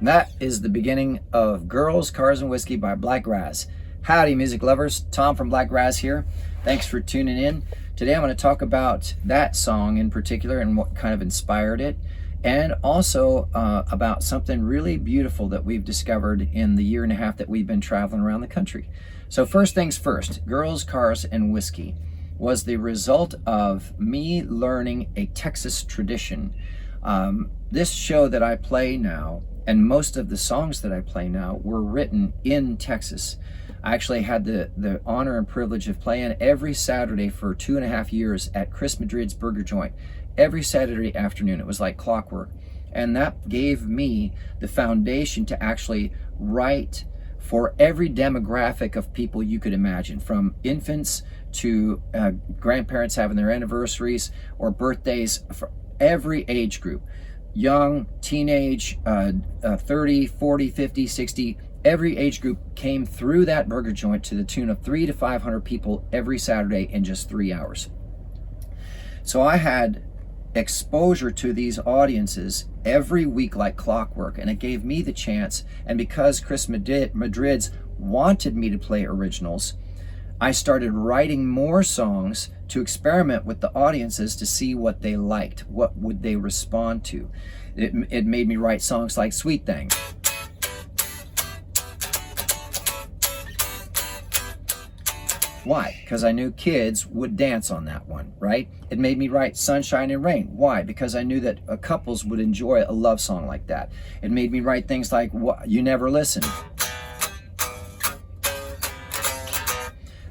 That is the beginning of Girls, Cars, and Whiskey by Blakgraz. Howdy, music lovers. Tom from Blakgraz here. Thanks for tuning in. Today I'm going to talk about that song in particular and what kind of inspired it, and also about something really beautiful that we've discovered in the year and a half that we've been traveling around the country. So first things first, Girls, Cars, and Whiskey was the result of me learning a Texas tradition. This show that I play now, and most of the songs that I play now, were written in Texas. I actually had the honor and privilege of playing every Saturday for 2.5 years at Chris Madrid's Burger Joint. Every Saturday afternoon, it was like clockwork. And that gave me the foundation to actually write for every demographic of people you could imagine, from infants to grandparents having their anniversaries or birthdays, for every age group. Young, teenage, 30, 40, 50, 60, every age group came through that burger joint to the tune of 300 to 500 people every Saturday in just 3 hours. So I had exposure to these audiences every week like clockwork, and it gave me the chance. And because Chris Madrid's wanted me to play originals, I started writing more songs to experiment with the audiences to see what they liked, what would they respond to. It made me write songs like Sweet Thing. Why? Because I knew kids would dance on that one, right? It made me write Sunshine and Rain. Why? Because I knew that couples would enjoy a love song like that. It made me write things like You Never Listen.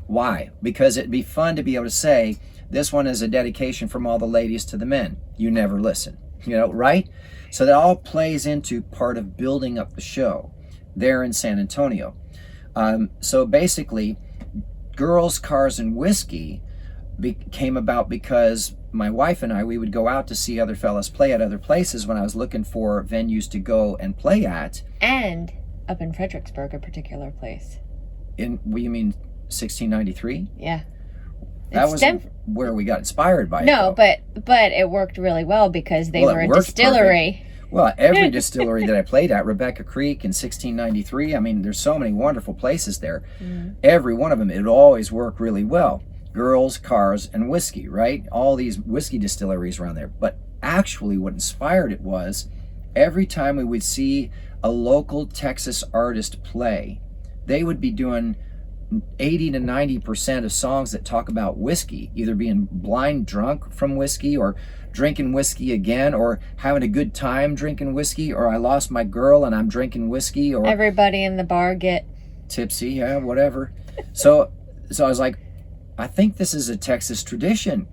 Why? Because it'd be fun to be able to say, this one is a dedication from all the ladies to the men. You never listen, right? So that all plays into part of building up the show there in San Antonio. So basically, Girls, Cars, and Whiskey came about because my wife and I, we would go out to see other fellas play at other places when I was looking for venues to go and play at. And up in Fredericksburg, a particular place. You mean 1693? Yeah. That was where we got inspired by it. No, but it worked really well because they were a distillery. Perfect. Well, every distillery that I played at, Rebecca Creek in 1693, I mean, there's so many wonderful places there. Mm. Every one of them, it would always work really well. Girls, Cars, and Whiskey, right? All these whiskey distilleries around there. But actually what inspired it was every time we would see a local Texas artist play, they would be doing 80 to 90% of songs that talk about whiskey, either being blind drunk from whiskey or drinking whiskey again, or having a good time drinking whiskey, or I lost my girl and I'm drinking whiskey, or everybody in the bar get tipsy, yeah, whatever. So I was like, I think this is a Texas tradition.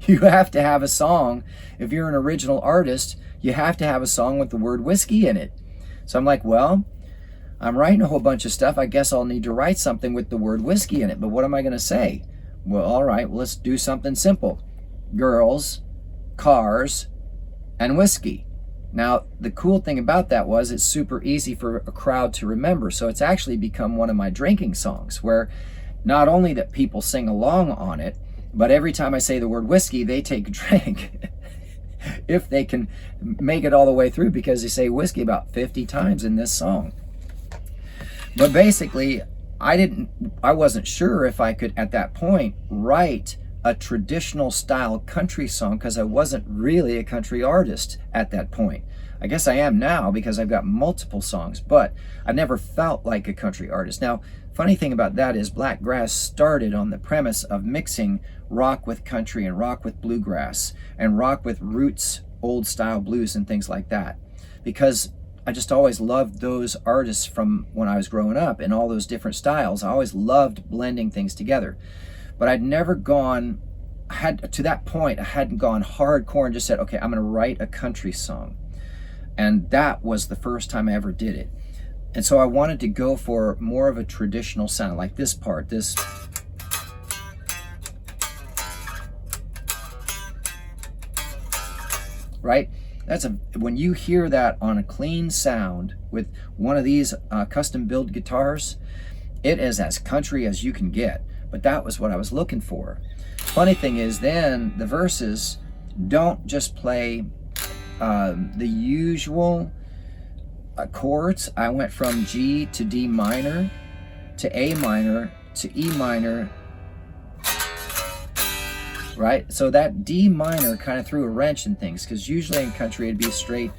You have to have a song. If you're an original artist, you have to have a song with the word whiskey in it. So I'm like, well, I'm writing a whole bunch of stuff. I guess I'll need to write something with the word whiskey in it. But what am I going to say? Well, all right, well, let's do something simple. Girls, Cars, and Whiskey. Now, the cool thing about that was it's super easy for a crowd to remember. So it's actually become one of my drinking songs, where not only that people sing along on it, but every time I say the word whiskey, they take a drink. If they can make it all the way through, because they say whiskey about 50 times in this song. But basically, I wasn't sure if I could, at that point, write a traditional style country song, because I wasn't really a country artist at that point. I guess I am now because I've got multiple songs, but I never felt like a country artist. Now, funny thing about that is Blakgraz started on the premise of mixing rock with country and rock with bluegrass and rock with roots, old style blues and things like that, because I just always loved those artists from when I was growing up and all those different styles. I always loved blending things together. But I'd never gone, to that point, I hadn't gone hardcore and just said, okay, I'm going to write a country song. And that was the first time I ever did it. And so I wanted to go for more of a traditional sound, like this part, this. Right? When you hear that on a clean sound with one of these custom build guitars, it is as country as you can get. But that was what I was looking for. Funny thing is, then the verses don't just play the usual chords, I went from G to D minor to A minor to E minor, right? So that D minor kind of threw a wrench in things, because usually in country it'd be straight,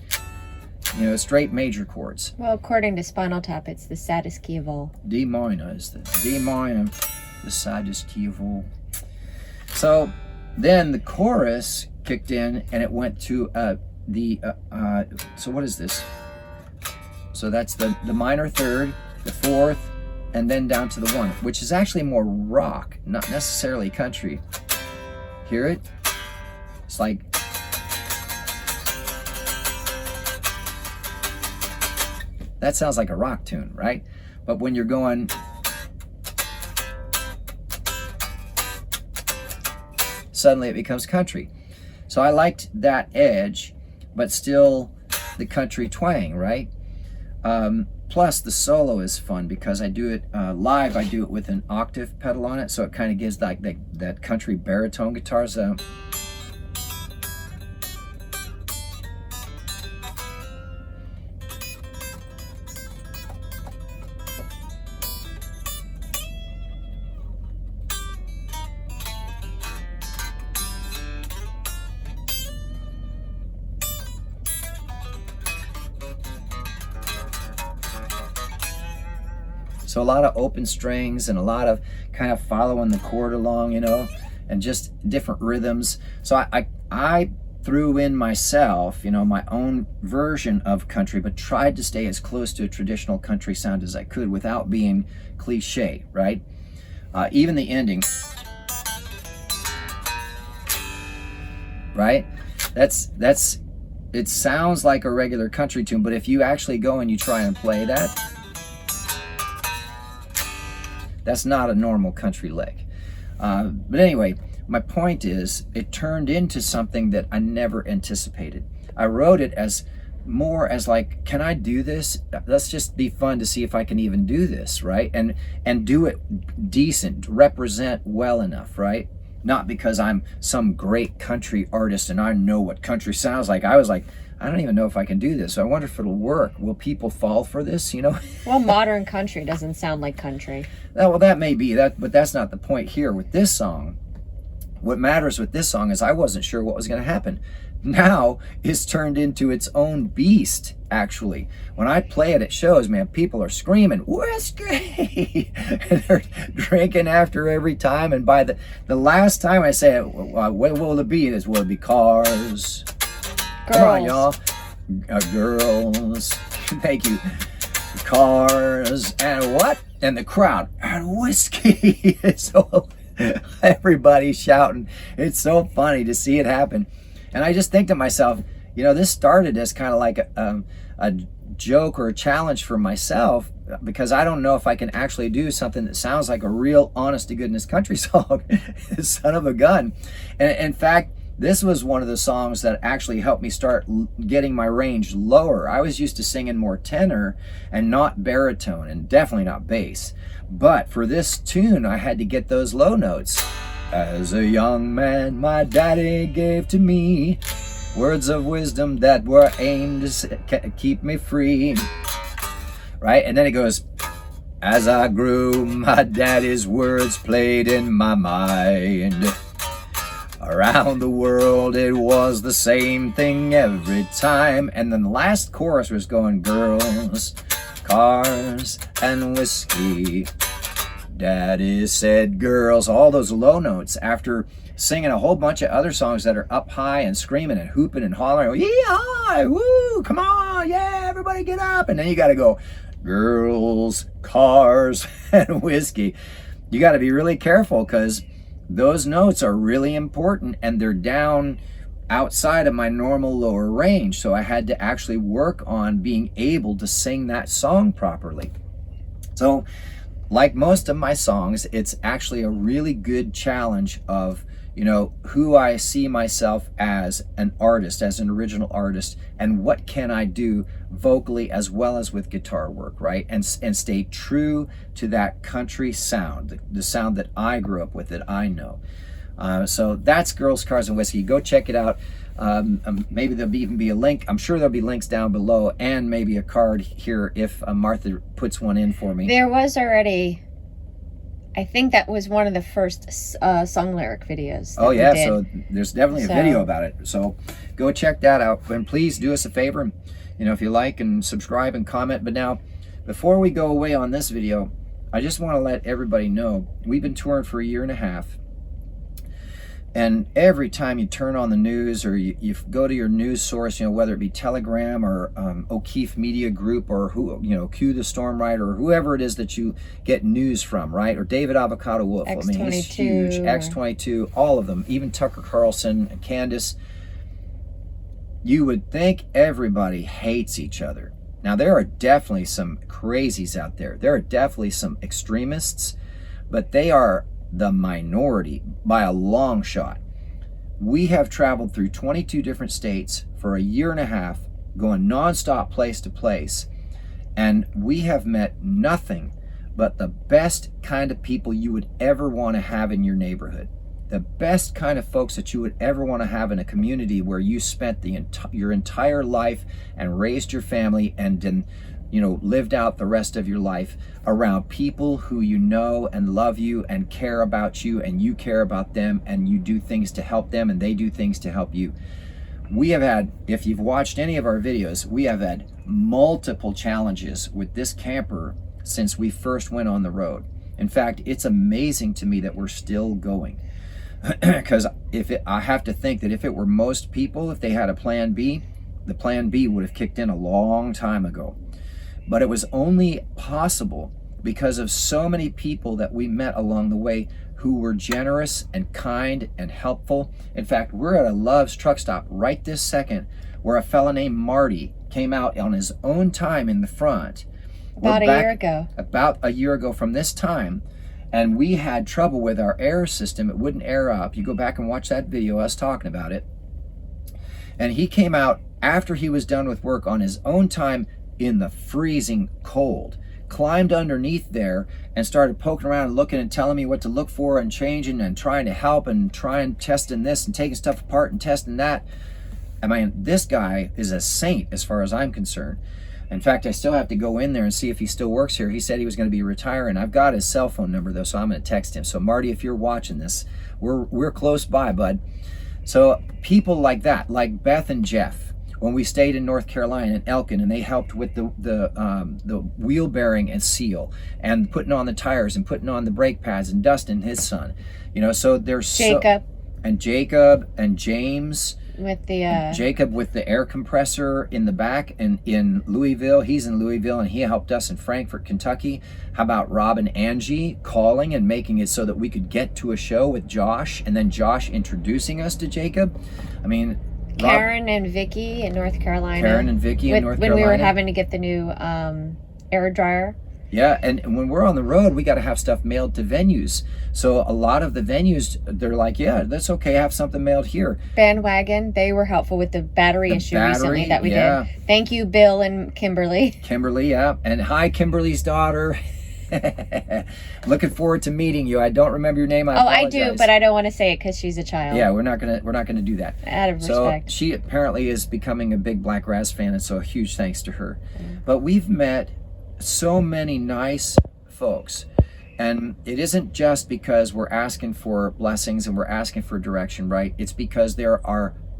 straight major chords. Well, according to Spinal Tap, it's the saddest key of all. D minor is the saddest key of all. So then the chorus kicked in, and it went to so what is this? So that's the minor third, the fourth, and then down to the one, which is actually more rock, not necessarily country. Hear it? It's like, that sounds like a rock tune, right? But when you're going, suddenly it becomes country. So I liked that edge, but still the country twang, right? Plus the solo is fun because I do it live. I do it with an octave pedal on it, so it kind of gives like that country baritone guitar sound. So a lot of open strings and a lot of kind of following the chord along, and just different rhythms. So I threw in myself, my own version of country, but tried to stay as close to a traditional country sound as I could without being cliche, right? Even the ending, right? It sounds like a regular country tune, but if you actually go and you try and play that, that's not a normal country lick. But anyway, my point is, it turned into something that I never anticipated. I wrote it as more as like, can I do this? Let's just be fun to see if I can even do this, right? And do it decent, represent well enough, right? Not because I'm some great country artist and I know what country sounds like. I was like, I don't even know if I can do this. So I wonder if it'll work. Will people fall for this, Well, modern country doesn't sound like country. Well, that may be that, but that's not the point here with this song. What matters with this song is I wasn't sure what was going to happen. Now it's turned into its own beast, actually. When I play it at shows, man, people are screaming, whiskey! And they're drinking after every time. And by the last time I say it, what will it be? Will it be cars? Girls. Come on, y'all. Girls. Thank you. Cars. And what? And the crowd. And whiskey. So everybody's shouting. It's so funny to see it happen. And I just think to myself, this started as kind of like a joke or a challenge for myself, because I don't know if I can actually do something that sounds like a real honest to goodness country song. Son of a gun. And in fact, this was one of the songs that actually helped me start getting my range lower. I was used to singing more tenor and not baritone, and definitely not bass. But for this tune, I had to get those low notes. As a young man, my daddy gave to me words of wisdom that were aimed to keep me free. Right? And then it goes, as I grew, my daddy's words played in my mind. Around the world, it was the same thing every time. And then the last chorus was going, girls, cars, and whiskey. Daddy said girls, all those low notes after singing a whole bunch of other songs that are up high and screaming and hooping and hollering. Yee-haw, woo, come on, yeah, everybody get up. And then you got to go, girls, cars, and whiskey. You got to be really careful, because those notes are really important and they're down outside of my normal lower range. So I had to actually work on being able to sing that song properly. So like most of my songs, it's actually a really good challenge of, who I see myself as an artist, as an original artist, and what can I do vocally as well as with guitar work, right? And stay true to that country sound, the sound that I grew up with, that I know. So that's Girls, Cars, and Whiskey. Go check it out. Maybe there'll even be a link. I'm sure there'll be links down below, and maybe a card here if Martha puts one in for me. There was already, I think that was one of the first song lyric videos. Oh yeah, so there's definitely a video about it. So go check that out, and please do us a favor, if you like, and subscribe and comment. But now, before we go away on this video, I just want to let everybody know we've been touring for 1.5 years. And every time you turn on the news, or you go to your news source, whether it be Telegram or O'Keefe Media Group, or Q the Storm Rider, or whoever it is that you get news from, right? Or David Avocado Wolf. X22. I mean, he's huge. X22, all of them, even Tucker Carlson and Candace. You would think everybody hates each other. Now, there are definitely some crazies out there. There are definitely some extremists, but they are the minority by a long shot. We have traveled through 22 different states for 1.5 years, going nonstop place to place, and we have met nothing but the best kind of people you would ever want to have in your neighborhood. The best kind of folks that you would ever want to have in a community where you spent your entire life and raised your family and then lived out the rest of your life around people who and love you and care about you, and you care about them, and you do things to help them and they do things to help you. We have had, if you've watched any of our videos, we have had multiple challenges with this camper since we first went on the road. In fact, it's amazing to me that we're still going. Because I have to think that if it were most people, if they had a plan B, the plan B would have kicked in a long time ago. But it was only possible because of so many people that we met along the way who were generous and kind and helpful. In fact, we're at a Love's truck stop right this second where a fella named Marty came out on his own time in the front. About a year ago. About a year ago from this time. And we had trouble with our air system. It wouldn't air up. You go back and watch that video, us talking about it. And he came out after he was done with work on his own time in the freezing cold, climbed underneath there and started poking around and looking and telling me what to look for and changing and trying to help and trying testing this and taking stuff apart and testing that. I mean, this guy is a saint as far as I'm concerned. In fact, I still have to go in there and see if he still works here. He said he was going to be retiring. I've got his cell phone number though, so I'm going to text him. So Marty, if you're watching this, we're close by, bud. So people like that, like Beth and Jeff, when we stayed in North Carolina in Elkin, and they helped with the wheel bearing and seal and putting on the tires and putting on the brake pads, and Dustin, his son, so there's Jacob and James with the Jacob with the air compressor in the back and in Louisville. He's in Louisville and he helped us in Frankfort, Kentucky. How about Rob and Angie calling and making it so that we could get to a show with Josh, and then Josh introducing us to Jacob? I mean, Karen and Vicky in North Carolina. When we were having to get the new air dryer. Yeah, and when we're on the road, we got to have stuff mailed to venues. So a lot of the venues, they're like, yeah, that's okay, have something mailed here. Bandwagon, they were helpful with the battery issue recently that we did. Thank you, Bill and Kimberly. Kimberly, yeah. And hi, Kimberly's daughter. Looking forward to meeting you. I don't remember your name. I do, but I don't want to say it because she's a child. Yeah, we're not gonna do that. Out of respect. So she apparently is becoming a big Blakgraz fan, and so a huge thanks to her. But we've met so many nice folks, and it isn't just because we're asking for blessings and we're asking for direction, right? It's because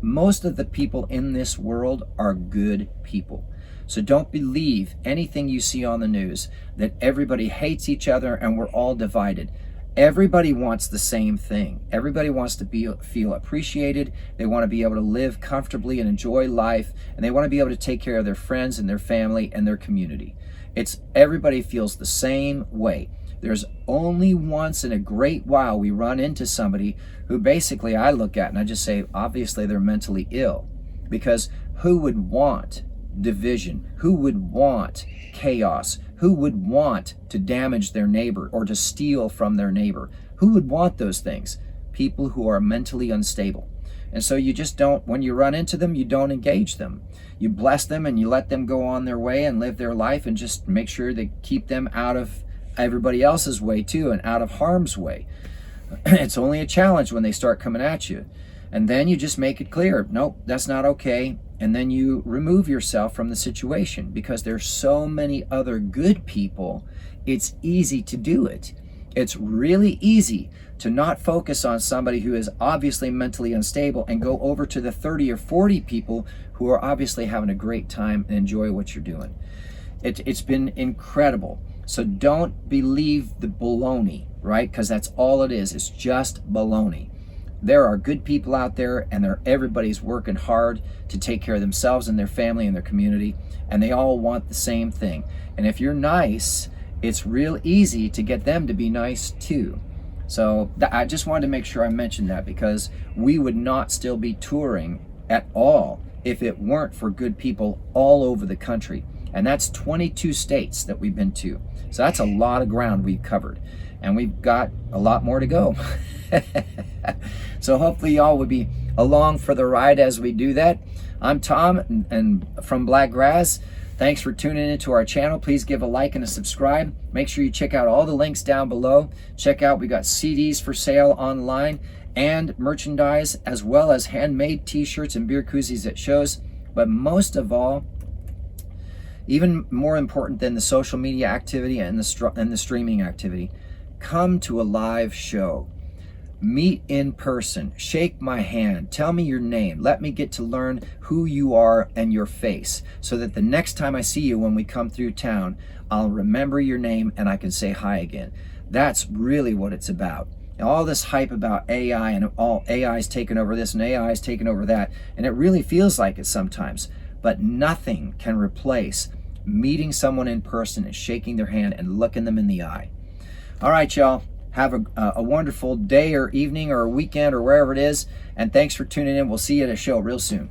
most of the people in this world are good people. So don't believe anything you see on the news, that everybody hates each other and we're all divided. Everybody wants the same thing. Everybody wants to feel appreciated. They want to be able to live comfortably and enjoy life, and they want to be able to take care of their friends and their family and their community. Everybody feels the same way. There's only once in a great while we run into somebody who basically I look at and I just say, obviously they're mentally ill, because who would want division? Who would want chaos? Who would want to damage their neighbor or to steal from their neighbor? Who would want those things? People who are mentally unstable. And so you just don't, when you run into them, you don't engage them. You bless them and you let them go on their way and live their life, and just make sure they keep them out of everybody else's way too and out of harm's way. It's only a challenge when they start coming at you. And then you just make it clear, nope, that's not okay. And then you remove yourself from the situation, because there's so many other good people. It's easy to do it. It's really easy to not focus on somebody who is obviously mentally unstable and go over to the 30 or 40 people who are obviously having a great time and enjoy what you're doing. It's been incredible. So don't believe the baloney, right? Because that's all it is. It's just baloney. There are good people out there, and everybody's working hard to take care of themselves and their family and their community, and they all want the same thing. And if you're nice, it's real easy to get them to be nice too. So I just wanted to make sure I mentioned that, because we would not still be touring at all if it weren't for good people all over the country. And that's 22 states that we've been to. So that's a lot of ground we've covered, and we've got a lot more to go. So hopefully y'all will be along for the ride as we do that. I'm Tom and from Blakgraz. Thanks for tuning into our channel. Please give a like and a subscribe. Make sure you check out all the links down below. Check out, we got CDs for sale online and merchandise, as well as handmade t-shirts and beer koozies at shows. But most of all, even more important than the social media activity and the streaming activity, come to a live show. Meet in person, shake my hand, tell me your name, let me get to learn who you are and your face, so that the next time I see you when we come through town, I'll remember your name and I can say hi again. That's really what it's about. All this hype about AI and all AI's taken over this and AI's taken over that, and it really feels like it sometimes, but nothing can replace meeting someone in person and shaking their hand and looking them in the eye. All right, y'all. Have a wonderful day or evening or weekend or wherever it is. And thanks for tuning in. We'll see you at a show real soon.